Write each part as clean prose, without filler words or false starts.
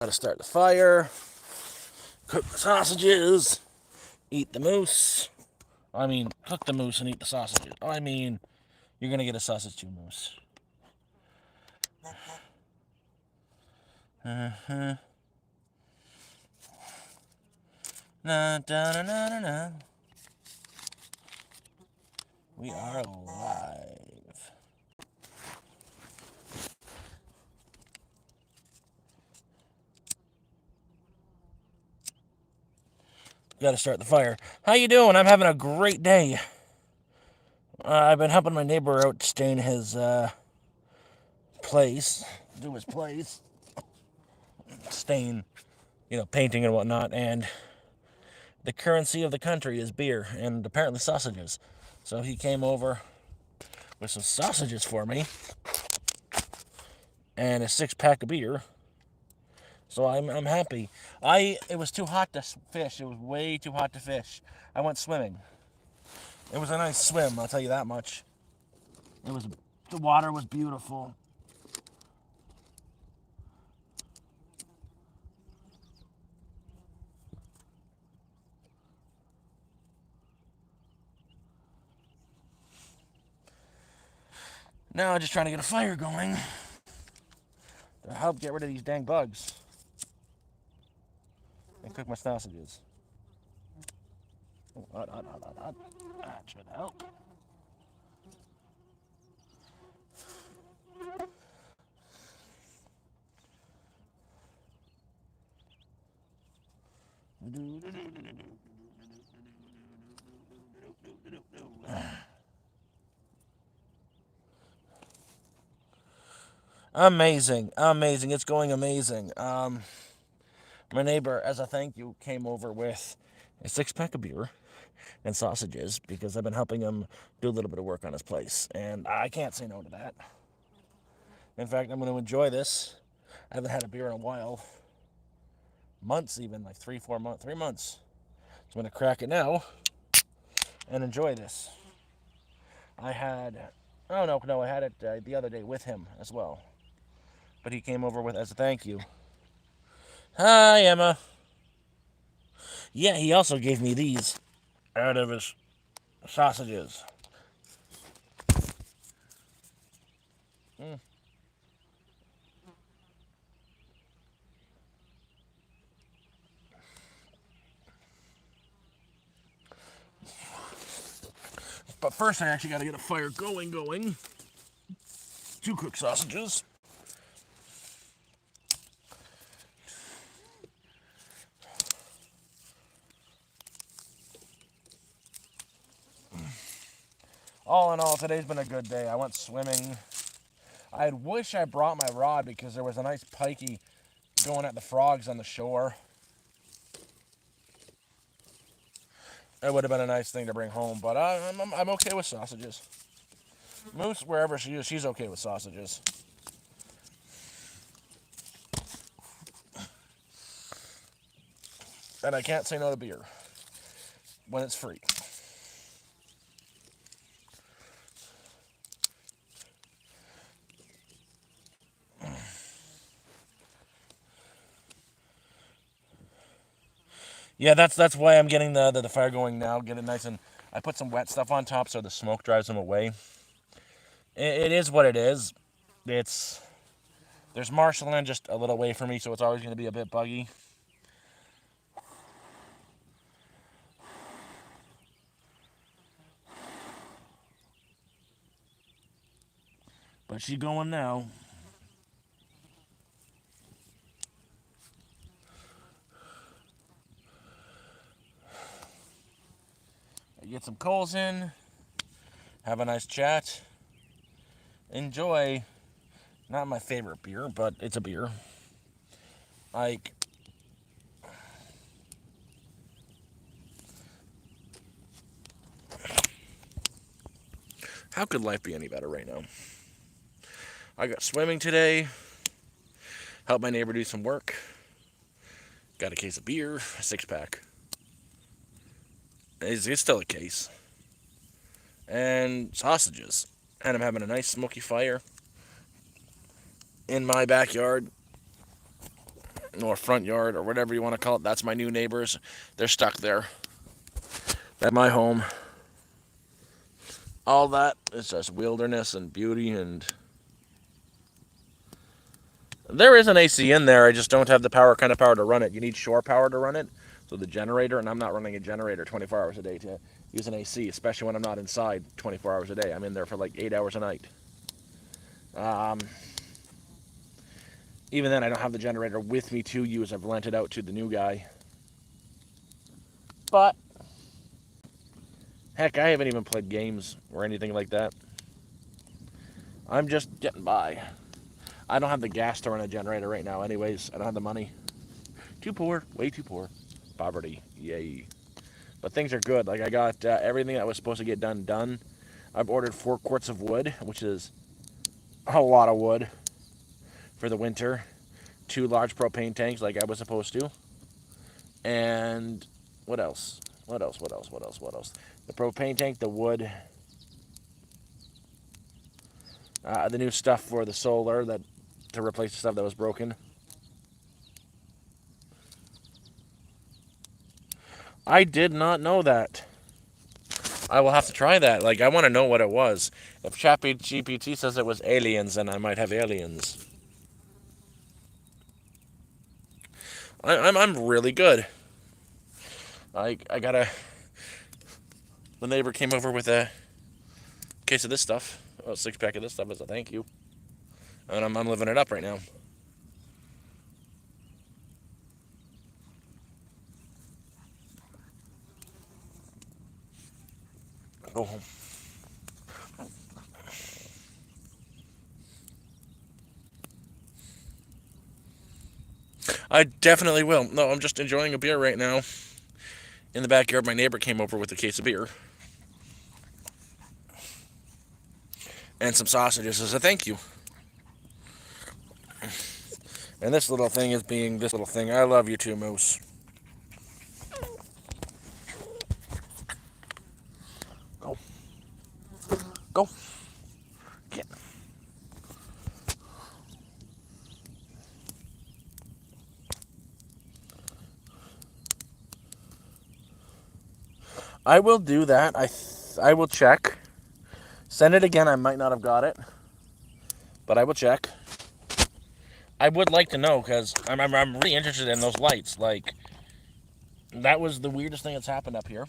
Gotta start the fire, cook the sausages, eat the moose. I mean, cook the moose and eat the sausages. I mean, you're gonna get a sausage too, moose. Uh-huh. Na da na na na na. We are alive. Gotta start the fire. How you doing? I'm having a great day. I've been helping my neighbor out stain his place, do his place, stain, painting and whatnot. And the currency of the country is beer and apparently sausages. So he came over with some sausages for me and a 6-pack of beer. So I'm happy. It was too hot to fish. It was way too hot to fish. I went swimming. It was a nice swim, I'll tell you that much. The water was beautiful. Now I'm just trying to get a fire going to help get rid of these dang bugs and cook my sausages. Oh, hot. That should help. Amazing. It's going amazing. My neighbor, as a thank you, came over with a 6-pack of beer and sausages because I've been helping him do a little bit of work on his place, and I can't say no to that. In fact, I'm going to enjoy this. I haven't had a beer in a while, months even, like 3-4 months, 3 months. So I'm going to crack it now and enjoy this. I had, oh no, I had it the other day with him as well, but he came over with as a thank you. Hi, Emma. Yeah, he also gave me these out of his sausages. Mm. But first, I actually got to get a fire going. To cook sausages. All in all, today's been a good day. I went swimming. I wish I brought my rod because there was a nice pikey going at the frogs on the shore. It would have been a nice thing to bring home, but I'm okay with sausages. Moose, wherever she is, she's okay with sausages. And I can't say no to beer when it's free. Yeah, that's why I'm getting the fire going now. Get it nice, and I put some wet stuff on top so the smoke drives them away. It is what it is. It's There's marshland just a little way from me, so it's always going to be a bit buggy. But she's going now. I get some coals in, have a nice chat, enjoy. Not my favorite beer, but it's a beer. Like, how could life be any better right now? I got swimming today, helped my neighbor do some work, got a case of beer, a 6-pack. It's still a case. And sausages. And I'm having a nice smoky fire in my backyard. or front yard or whatever you want to call it. That's my new neighbors. They're stuck there. That's my home. All that is just wilderness and beauty, and there is an AC in there. I just don't have the kind of power to run it. You need shore power to run it. So the generator, and I'm not running a generator 24 hours a day to use an AC, especially when I'm not inside 24 hours a day. I'm in there for like 8 hours a night. Even then, I don't have the generator with me to use. I've lent it out to the new guy. But, heck, I haven't even played games or anything like that. I'm just getting by. I don't have the gas to run a generator right now anyways. I don't have the money. Too poor. Way too poor. Poverty. Yay. But things are good. Like, I got everything that was supposed to get done. I've ordered 4 quarts of wood, which is a lot of wood for the winter. 2 large propane tanks like I was supposed to. And what else? What else? The propane tank, the wood, the new stuff for the solar to replace the stuff that was broken. I did not know that. I will have to try that. Like, I want to know what it was. If ChatGPT says it was aliens, then I might have aliens. I'm really good. I got the neighbor came over with a case of this stuff, a 6-pack of this stuff as a thank you, and I'm living it up right now. Go home. I definitely will. No, I'm just enjoying a beer right now. In the backyard, my neighbor came over with a case of beer and some sausages as a thank you. And this little thing is being this little thing. I love you too, Moose. Go. Go. Get. I will do that. I will check. Send it again. I might not have got it, but I will check. I would like to know because I'm really interested in those lights. Like, that was the weirdest thing that's happened up here.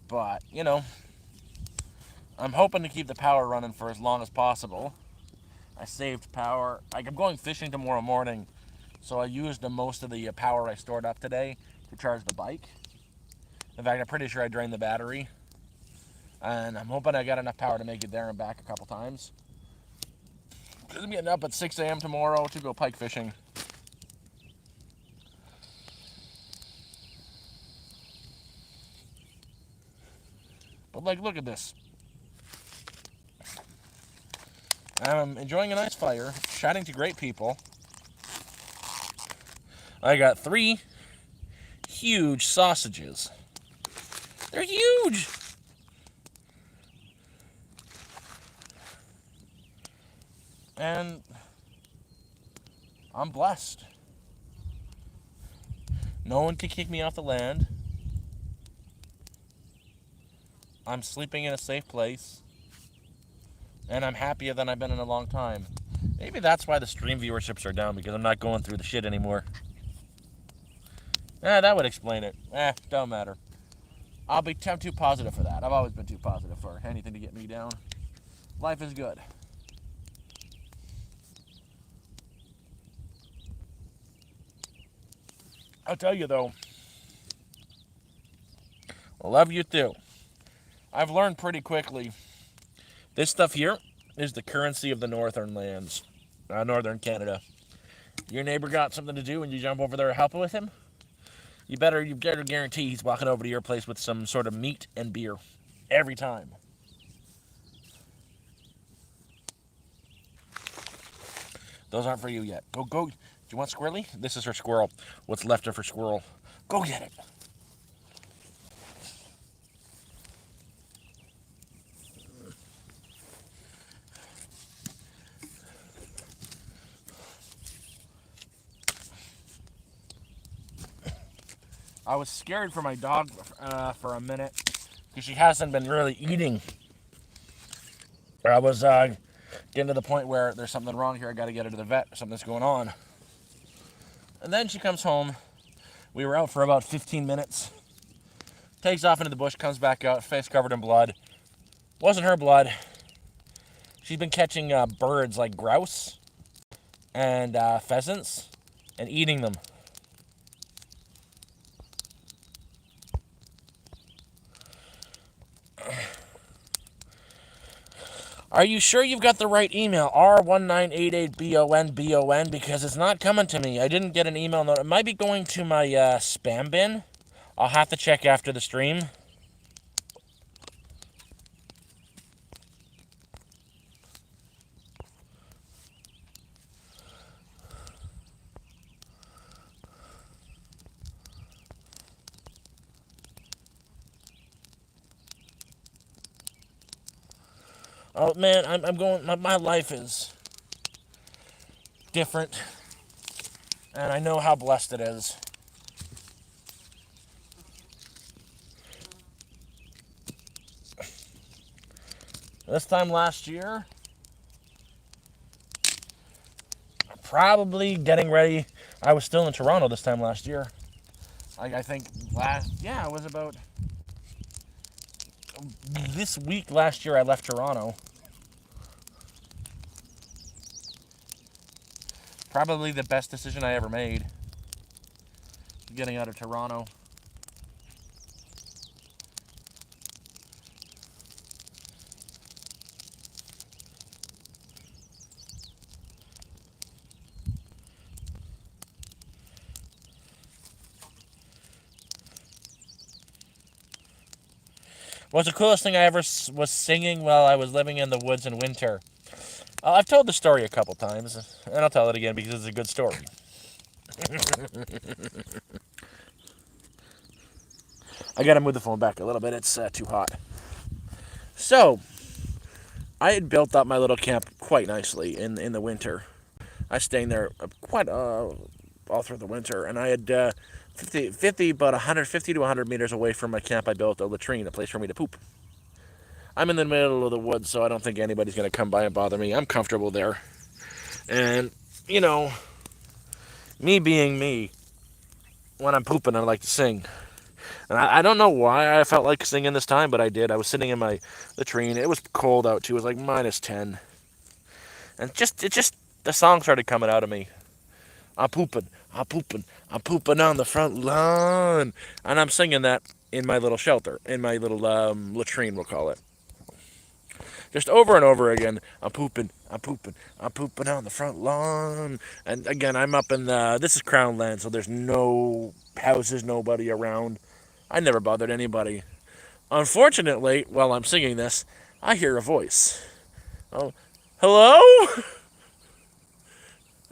But, you know, I'm hoping to keep the power running for as long as possible. I saved power. Like, I'm going fishing tomorrow morning, so I used most of the power I stored up today to charge the bike. In fact, I'm pretty sure I drained the battery. And I'm hoping I got enough power to make it there and back a couple times. Because I'm getting up at 6 a.m. tomorrow to go pike fishing. But, like, look at this. I'm enjoying a nice fire, chatting to great people. I got 3 huge sausages. They're huge! And I'm blessed. No one can kick me off the land. I'm sleeping in a safe place. And I'm happier than I've been in a long time. Maybe that's why the stream viewerships are down, because I'm not going through the shit anymore. That would explain it. Don't matter. I'm too positive for that. I've always been too positive for anything to get me down. Life is good. I'll tell you though, I love you too. I've learned pretty quickly. This stuff here is the currency of the northern lands, northern Canada. Your neighbor got something to do and you jump over there and help with him, you better guarantee he's walking over to your place with some sort of meat and beer. Every time. Those aren't for you yet. Go. Do you want squirrely? This is her squirrel. What's left of her squirrel. Go get it. I was scared for my dog for a minute because she hasn't been really eating. I was getting to the point where there's something wrong here. I got to get her to the vet. Something's going on. And then she comes home. We were out for about 15 minutes. Takes off into the bush, comes back out, face covered in blood. Wasn't her blood. She's been catching birds like grouse and pheasants and eating them. Are you sure you've got the right email? R1988BONBON, because it's not coming to me. I didn't get an email note. It might be going to my spam bin. I'll have to check after the stream. Oh man, I'm going. My life is different, and I know how blessed it is. This time last year, probably getting ready. I was still in Toronto this time last year. I think it was about this week last year I left Toronto. Probably the best decision I ever made, getting out of Toronto. What's the coolest thing I ever was singing while I was living in the woods in winter? I've told the story a couple times, and I'll tell it again because it's a good story. I gotta move the phone back a little bit. It's too hot. So, I had built up my little camp quite nicely in the winter. I was staying there quite all through the winter, and I had 150 to 100 meters away from my camp. I built a latrine, a place for me to poop. I'm in the middle of the woods, so I don't think anybody's going to come by and bother me. I'm comfortable there. And, you know, me being me, when I'm pooping, I like to sing. And I don't know why I felt like singing this time, but I did. I was sitting in my latrine. It was cold out, too. It was like -10. And the song started coming out of me. I'm pooping on the front lawn. And I'm singing that in my little shelter, in my little latrine, we'll call it. Just over and over again, I'm pooping on the front lawn. And again, I'm up in this is Crown Land, so there's no houses, nobody around. I never bothered anybody. Unfortunately, while I'm singing this, I hear a voice. Oh, hello?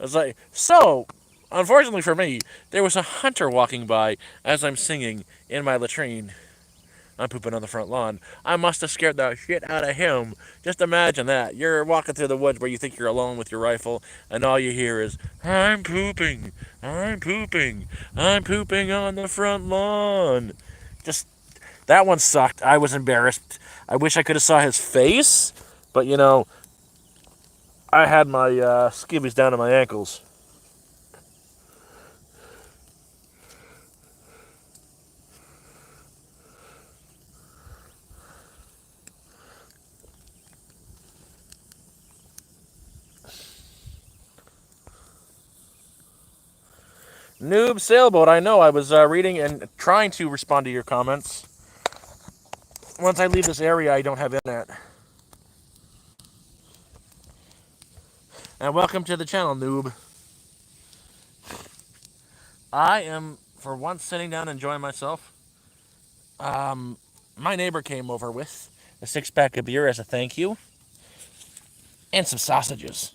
I was like, so, unfortunately for me, there was a hunter walking by as I'm singing in my latrine. I'm pooping on the front lawn. I must have scared the shit out of him. Just imagine that. You're walking through the woods where you think you're alone with your rifle, and all you hear is, I'm pooping on the front lawn. Just, that one sucked. I was embarrassed. I wish I could have saw his face, but you know, I had my skivvies down to my ankles. Noob Sailboat, I know. I was reading and trying to respond to your comments. Once I leave this area, I don't have internet. And welcome to the channel, Noob. I am, for once, sitting down enjoying myself. My neighbor came over with a 6-pack of beer as a thank you. And some sausages.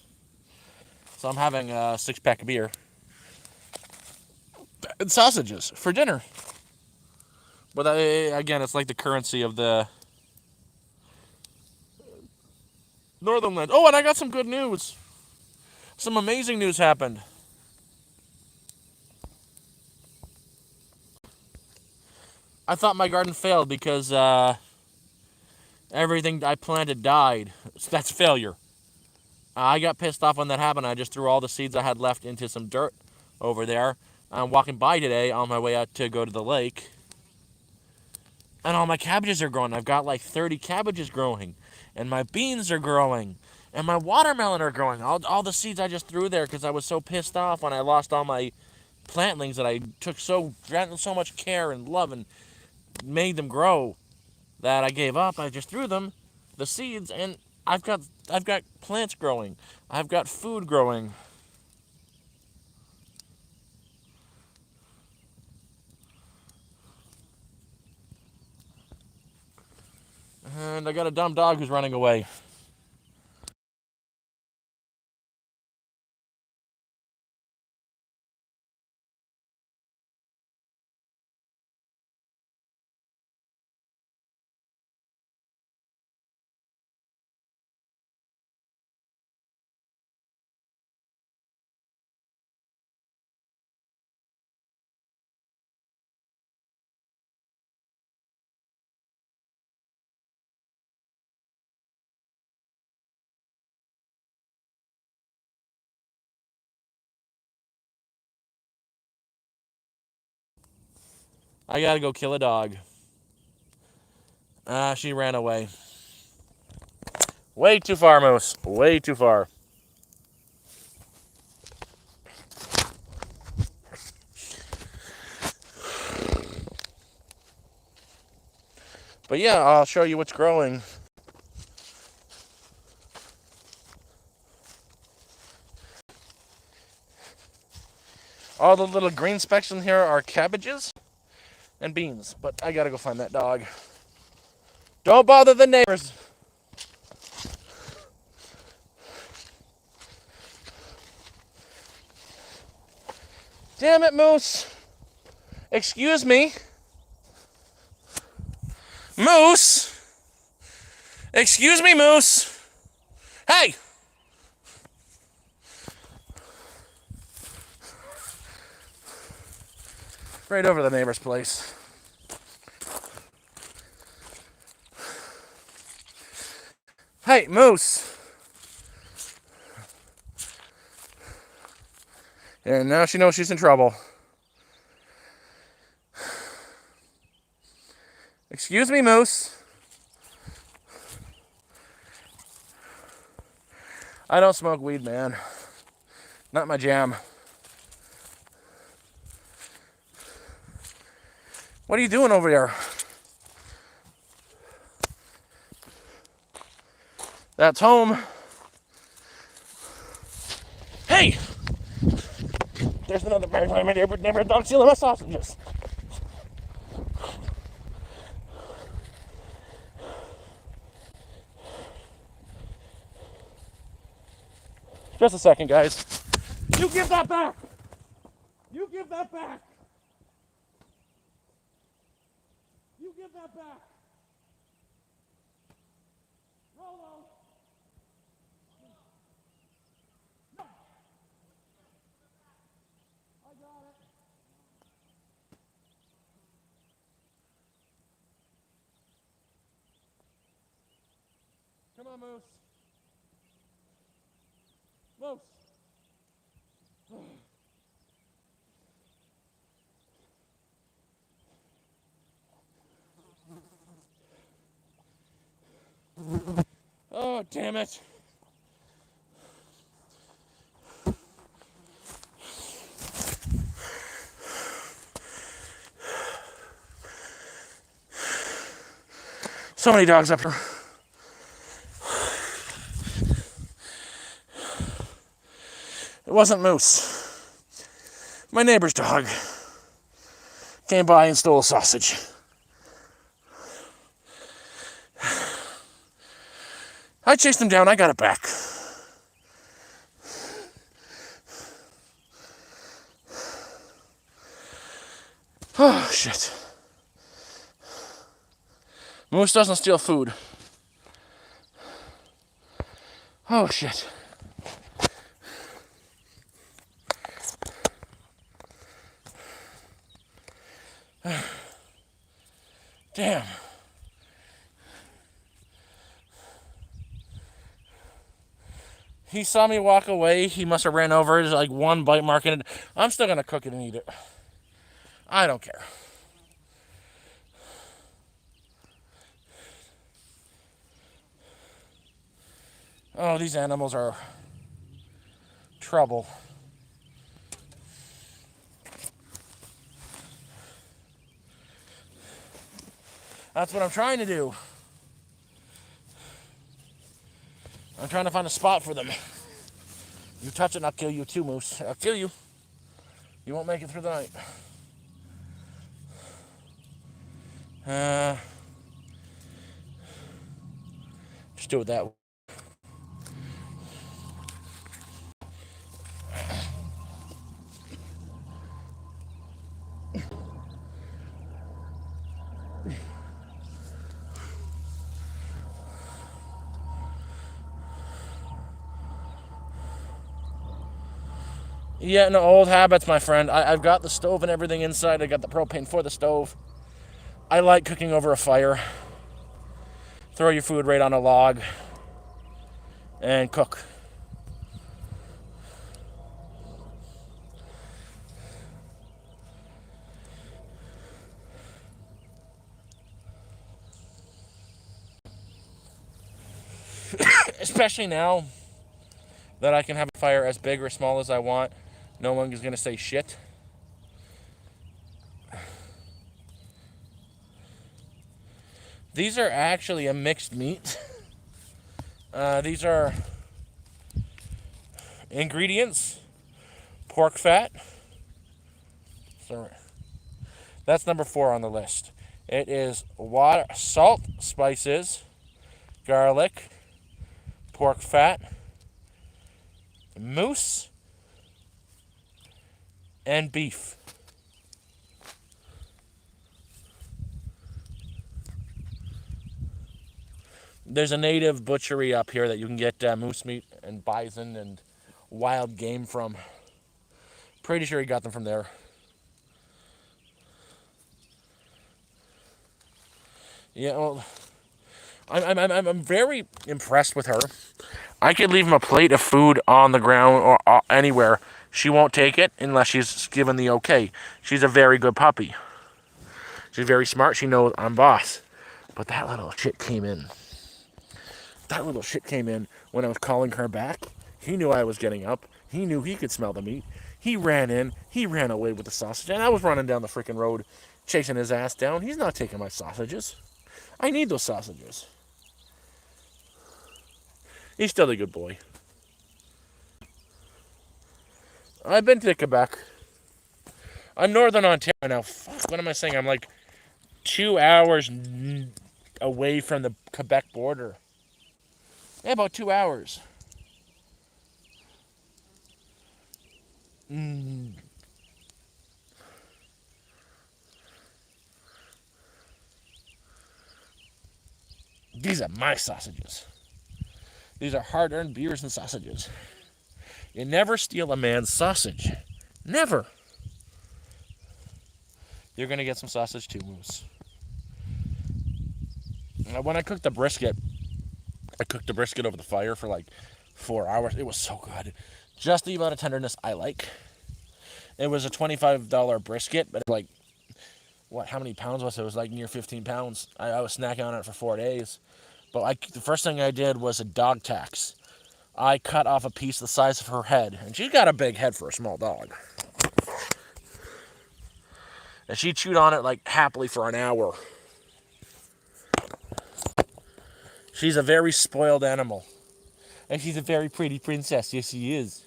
So I'm having a 6-pack of beer. And sausages for dinner. But again, it's like the currency of the Northern Land. Oh, and I got some good news. Some amazing news happened. I thought my garden failed because everything I planted died. So that's failure. I got pissed off when that happened. I just threw all the seeds I had left into some dirt over there. I'm walking by today on my way out to go to the lake, and all my cabbages are growing. I've got like 30 cabbages growing, and my beans are growing, and my watermelon are growing. All the seeds I just threw there because I was so pissed off when I lost all my plantlings that I took so much care and love and made them grow that I gave up. I just threw them, the seeds, and I've got plants growing. I've got food growing. And I got a dumb dog who's running away. I gotta go kill a dog. She ran away. Way too far, Moose. Way too far. But yeah, I'll show you what's growing. All the little green specks in here are cabbages and beans. But I gotta go find that dog. Don't bother the neighbors. Damn it, Moose. Excuse me. Moose. Excuse me, Moose. Hey! Right over the neighbor's place. Hey, Moose. And now she knows she's in trouble. Excuse me, Moose. I don't smoke weed, man. Not my jam. What are you doing over there? That's home. Hey! There's another bird. My neighbor dog stealing my sausages. Just a second, guys. You give that back! You give that back! You give that back! Rolo! No! I got it. Come on, Moose. Moose! Oh, damn it. So many dogs up here. It wasn't Moose. My neighbor's dog came by and stole a sausage. I chased him down. I got it back. Oh, shit. Moose doesn't steal food. Oh, shit. Damn. He saw me walk away. He must have ran over. There's like one bite mark in it. I'm still going to cook it and eat it. I don't care. Oh, these animals are trouble. That's what I'm trying to do. I'm trying to find a spot for them. You touch it and I'll kill you too, Moose. I'll kill you. You won't make it through the night. Just do it that way. Yeah, no, old habits, my friend. I've got the stove and everything inside. I got the propane for the stove. I like cooking over a fire. Throw your food right on a log and cook. Especially now that I can have a fire as big or small as I want. No one is going to say shit. These are actually a mixed meat. These are ingredients: pork fat. Sorry. That's number 4 on the list. It is water, salt, spices, garlic, pork fat, moose, and beef. There's a native butchery up here that you can get moose meat and bison and wild game from. Pretty sure he got them from there. Yeah, well, I'm very impressed with her. I could leave him a plate of food on the ground or anywhere. She won't take it unless she's given the okay. She's a very good puppy. She's very smart. She knows I'm boss. But that little shit came in. That little shit came in when I was calling her back. He knew I was getting up. He knew he could smell the meat. He ran in. He ran away with the sausage. And I was running down the freaking road, chasing his ass down. He's not taking my sausages. I need those sausages. He's still a good boy. I've been to Quebec. I'm Northern Ontario now. Fuck, what am I saying? I'm like 2 hours away from the Quebec border. Yeah, about 2 hours. These are my sausages. These are hard-earned beers and sausages. You never steal a man's sausage. Never. You're going to get some sausage too, Moose. When I cooked the brisket, over the fire for like 4 hours. It was so good. Just the amount of tenderness I like. It was a $25 brisket, but like, what, how many pounds was it? It was like near 15 pounds. I was snacking on it for 4 days. But the first thing I did was a dog tax. I cut off a piece the size of her head. And she's got a big head for a small dog. And she chewed on it like happily for an hour. She's a very spoiled animal. And she's a very pretty princess. Yes, she is.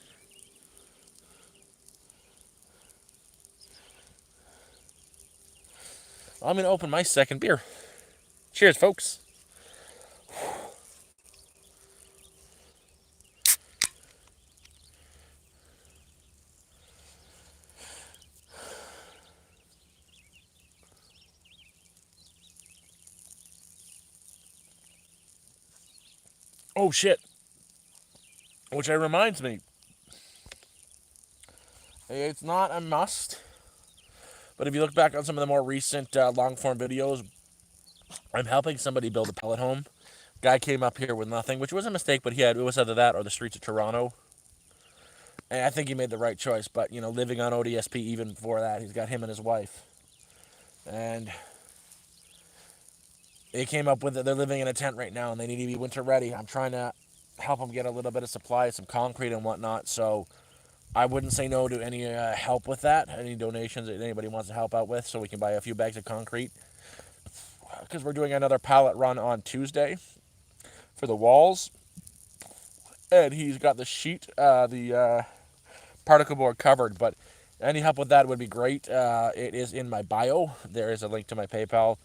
I'm going to open my second beer. Cheers, folks. Oh, shit. Which reminds me, it's not a must, but if you look back on some of the more recent long-form videos, I'm helping somebody build a pellet home. Guy came up here with nothing, which was a mistake, but it was either that or the streets of Toronto. And I think he made the right choice. But living on ODSP even before that, he's got him and his wife, and they came up with it. They're living in a tent right now, and they need to be winter ready. I'm trying to help them get a little bit of supply, some concrete and whatnot. So I wouldn't say no to any help with that, any donations that anybody wants to help out with, so we can buy a few bags of concrete. Because we're doing another pallet run on Tuesday for the walls, and he's got the sheet, the particle board covered. But any help with that would be great. It is in my bio. There is a link to my PayPal.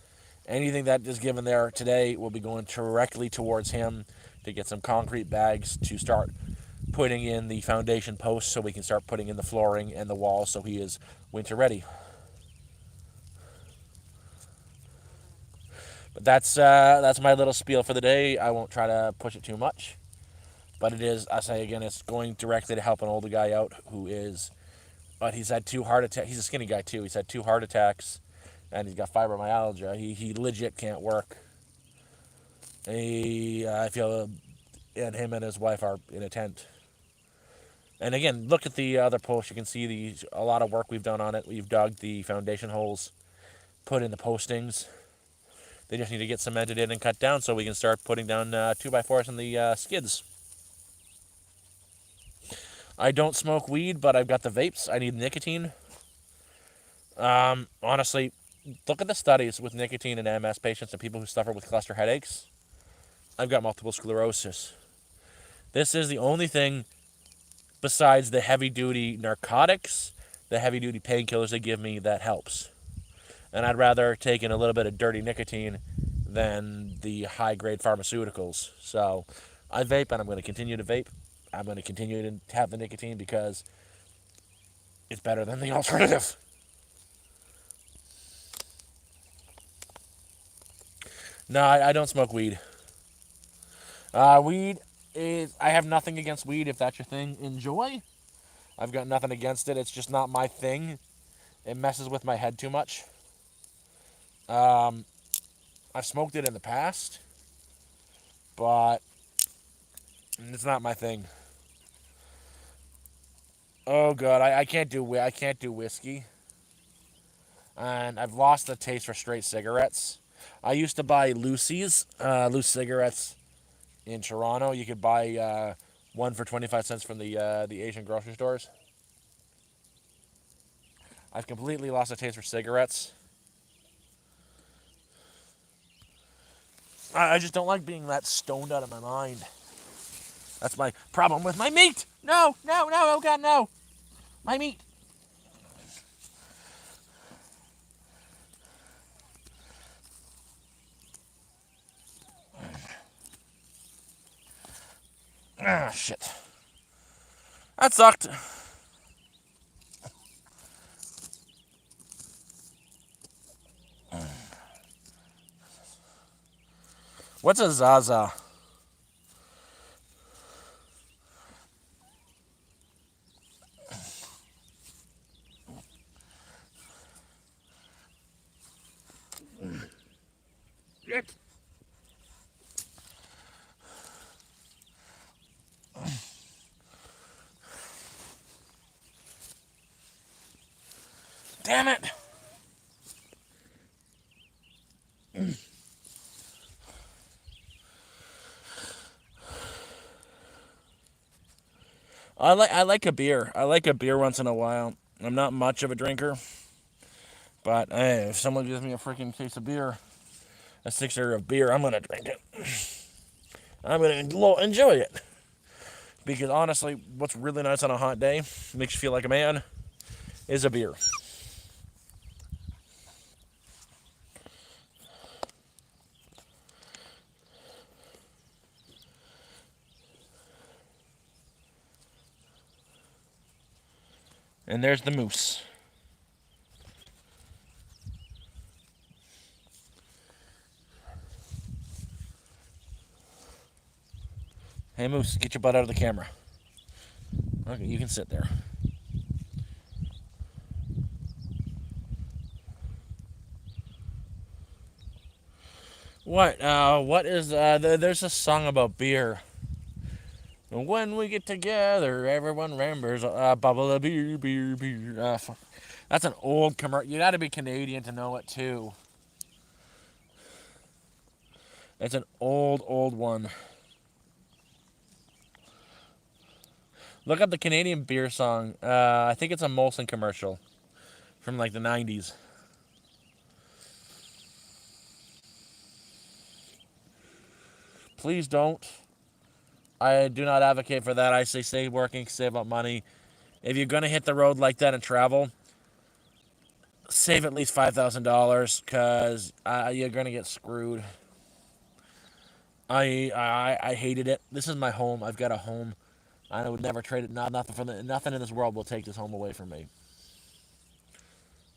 Anything that is given there today will be going directly towards him to get some concrete bags to start putting in the foundation posts so we can start putting in the flooring and the walls so he is winter ready. But that's my little spiel for the day. I won't try to push it too much. But it is, I say again, it's going directly to help an older guy out who is, but he's had 2 heart attacks. He's a skinny guy too. He's had 2 heart attacks, and he's got fibromyalgia. He legit can't work. I feel, and him and his wife are in a tent. And again, look at the other post. You can see a lot of work we've done on it. We've dug the foundation holes, put in the postings. They just need to get cemented in and cut down so we can start putting down 2x4s in the skids. I don't smoke weed, but I've got the vapes. I need nicotine. Honestly, look at the studies with nicotine in MS patients and people who suffer with cluster headaches. I've got multiple sclerosis. This is the only thing besides the heavy-duty narcotics, the heavy-duty painkillers they give me that helps. And I'd rather take in a little bit of dirty nicotine than the high-grade pharmaceuticals. So I vape, and I'm going to continue to vape. I'm going to continue to have the nicotine because it's better than the alternative. No, I don't smoke weed. Weed is... I have nothing against weed. If that's your thing, enjoy. I've got nothing against it. It's just not my thing. It messes with my head too much. I've smoked it in the past, but it's not my thing. Oh god, I can't do whiskey, and I've lost the taste for straight cigarettes. I used to buy loose cigarettes in Toronto. You could buy one for 25 cents from the Asian grocery stores. I've completely lost the taste for cigarettes. I just don't like being that stoned out of my mind. That's my problem with my meat. No, oh god, no. My meat. Ah, shit. That sucked. What's a Zaza? Shit. Damn it. I like a beer. I like a beer once in a while. I'm not much of a drinker, but hey, if someone gives me a freaking case of beer, a sixer of beer, I'm gonna drink it. I'm gonna enjoy it because honestly, what's really nice on a hot day, makes you feel like a man, is a beer. And there's the moose. Hey, moose, get your butt out of the camera. Okay, you can sit there. What? What is? There's a song about beer. When we get together, everyone remembers. Bubble of beer, beer, beer. That's an old commercial. You got to be Canadian to know it too. It's an old, old one. Look up the Canadian beer song. I think it's a Molson commercial from like the 90s. Please don't. I do not advocate for that. I say stay working, save up money. If you're going to hit the road like that and travel, save at least $5,000 because you're going to get screwed. I hated it. This is my home. I've got a home. I would never trade it. Nothing in this world will take this home away from me.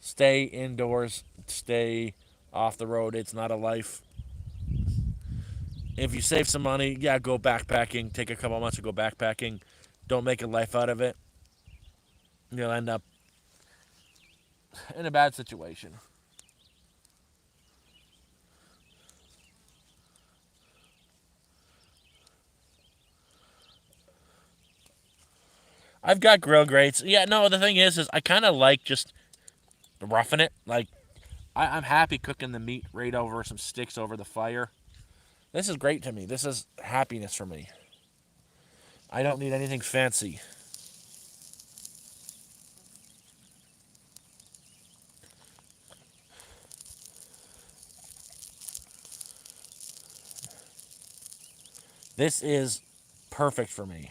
Stay indoors. Stay off the road. It's not a life. If you save some money, yeah, go backpacking. Take a couple months to go backpacking. Don't make a life out of it. You'll end up in a bad situation. I've got grill grates. Yeah, no, the thing is I kind of like just roughing it. Like, I'm happy cooking the meat right over some sticks over the fire. This is great to me. This is happiness for me. I don't need anything fancy. This is perfect for me.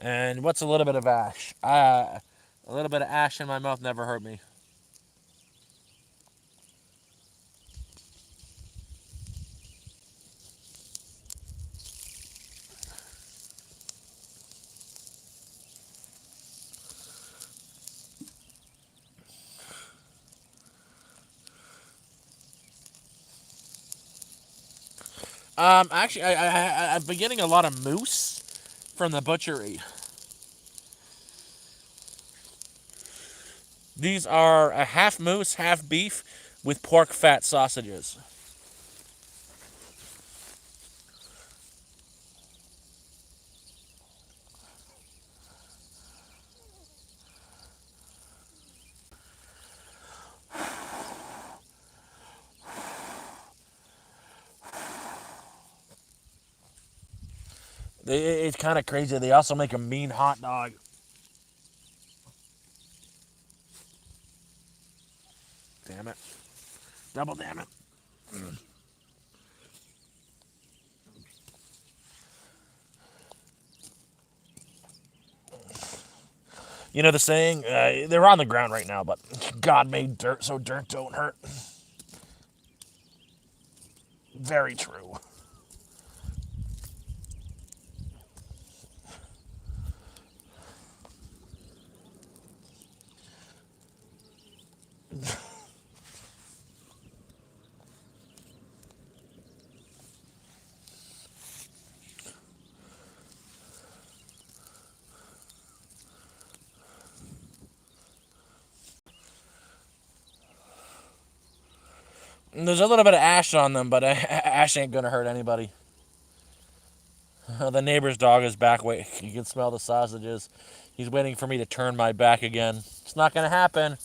And what's a little bit of ash? A little bit of ash in my mouth never hurt me. Actually, I've been getting a lot of moose from the butchery. These are a half moose, half beef with pork fat sausages. It's kind of crazy. They also make a mean hot dog. Damn it. Double damn it. You know the saying? They're on the ground right now, but God made dirt so dirt don't hurt. Very true. There's a little bit of ash on them, but ash ain't gonna hurt anybody. The neighbor's dog is back. Wait, you can smell the sausages. He's waiting for me to turn my back again. It's not gonna happen.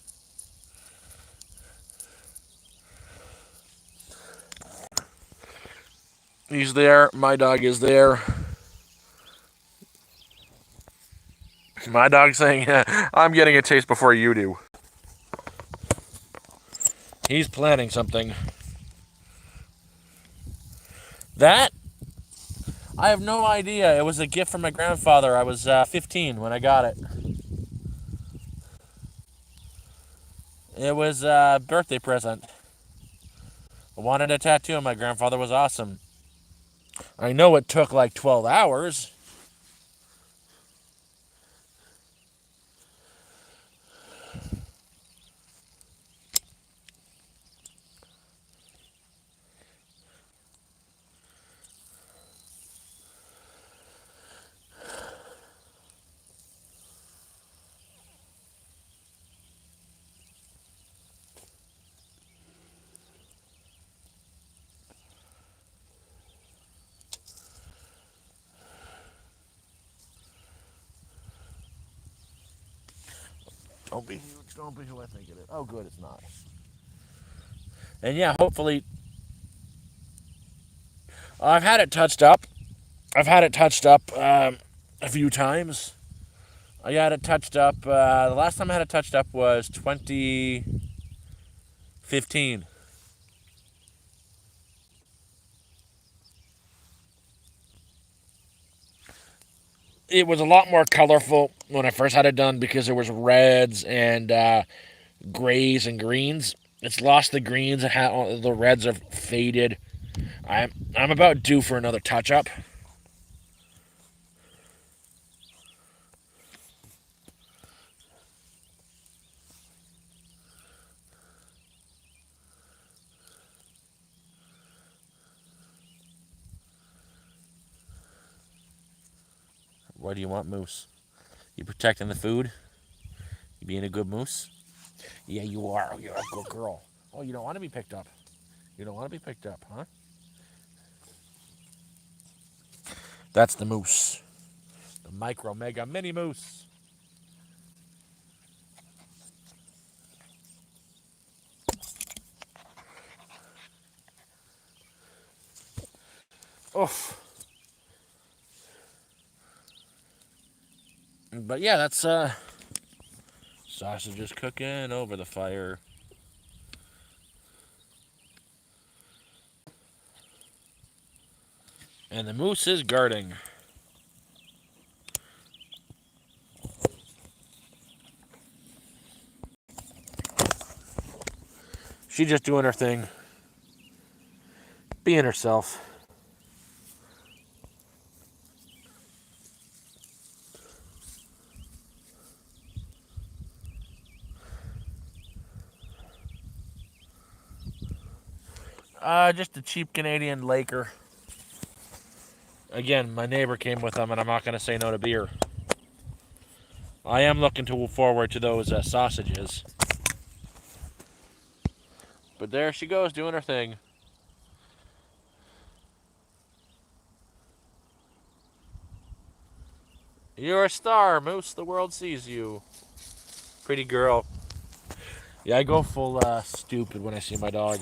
He's there. My dog is there. My dog's saying, I'm getting a taste before you do. He's planning something. That? I have no idea. It was a gift from my grandfather. I was 15 when I got it. It was a birthday present. I wanted a tattoo, and my grandfather was awesome. I know it took like 12 hours. Don't be huge. Don't be who I think it is. Oh, good, it's not. And yeah, hopefully, I've had it touched up. I've had it touched up a few times. I had it touched up. The last time I had it touched up was 2015. It was a lot more colorful when I first had it done because there was reds and grays and greens. It's lost the greens and the reds have faded. I'm about due for another touch up. What do you want, Moose? You protecting the food? You being a good moose? Yeah, you are. You're a good girl. Oh, you don't want to be picked up. You don't want to be picked up, huh? That's the moose. The micro, mega, mini moose. Oof. But yeah, that's sausages cooking over the fire. And the moose is guarding. She's just doing her thing. Being herself. Just a cheap Canadian Laker. Again, my neighbor came with them, and I'm not going to say no to beer. I am looking forward to those sausages. But there she goes, doing her thing. You're a star, Moose. The world sees you. Pretty girl. Yeah, I go full stupid when I see my dog.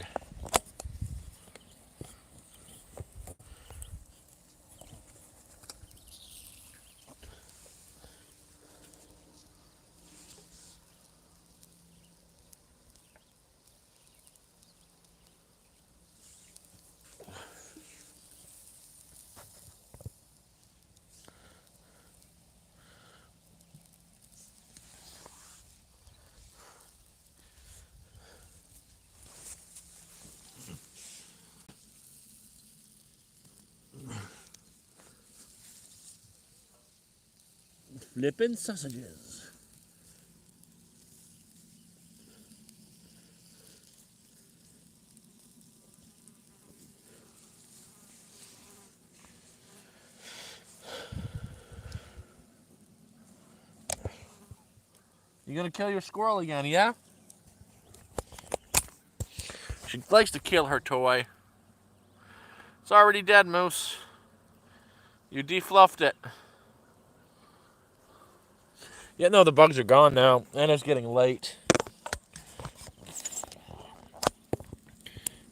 Flippin' sausages. You gonna kill your squirrel again, yeah? She likes to kill her toy. It's already dead, Moose. You defluffed it. Yeah, no, the bugs are gone now, and it's getting late.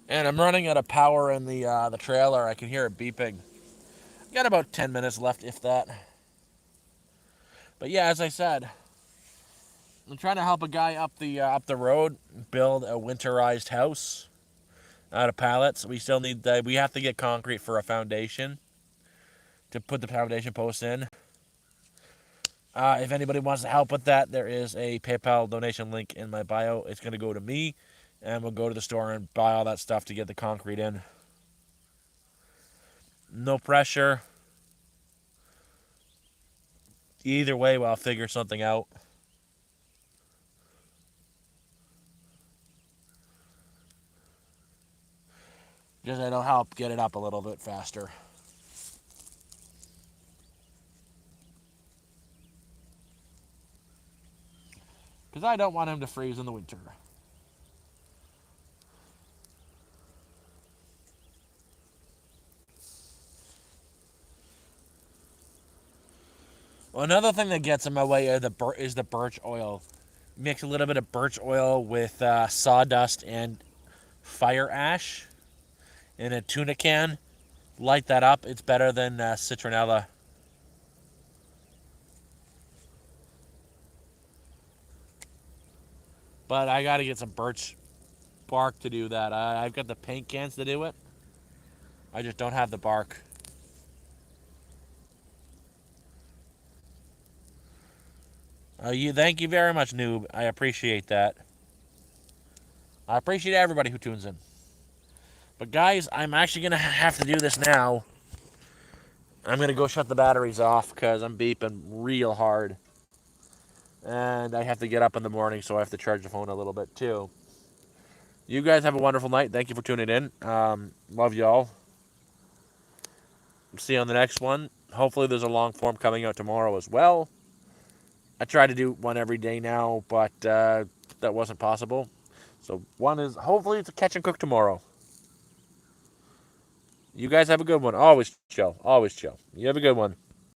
And I'm running out of power in the trailer. I can hear it beeping. Got about 10 minutes left, if that. But yeah, as I said, I'm trying to help a guy up the road build a winterized house out of pallets. We still need we have to get concrete for a foundation to put the foundation posts in. If anybody wants to help with that, there is a PayPal donation link in my bio. It's going to go to me, and we'll go to the store and buy all that stuff to get the concrete in. No pressure. Either way, I'll figure something out. Just it'll help get it up a little bit faster. Because I don't want him to freeze in the winter. Well, another thing that gets in my way is the birch oil. mix a little bit of birch oil with sawdust and fire ash in a tuna can. Light that up. It's better than citronella. But I got to get some birch bark to do that. I've got the paint cans to do it. I just don't have the bark. Thank you very much, noob. I appreciate that. I appreciate everybody who tunes in. But guys, I'm actually gonna have to do this now. I'm gonna go shut the batteries off because I'm beeping real hard, and I have to get up in the morning, so I have to charge the phone a little bit too. You guys have a wonderful night. Thank you for tuning in. Love y'all. See you on the next one. Hopefully, there's a long form coming out tomorrow as well. I try to do one every day now, but that wasn't possible. So one is hopefully it's a catch and cook tomorrow. You guys have a good one. Always chill. Always chill. You have a good one.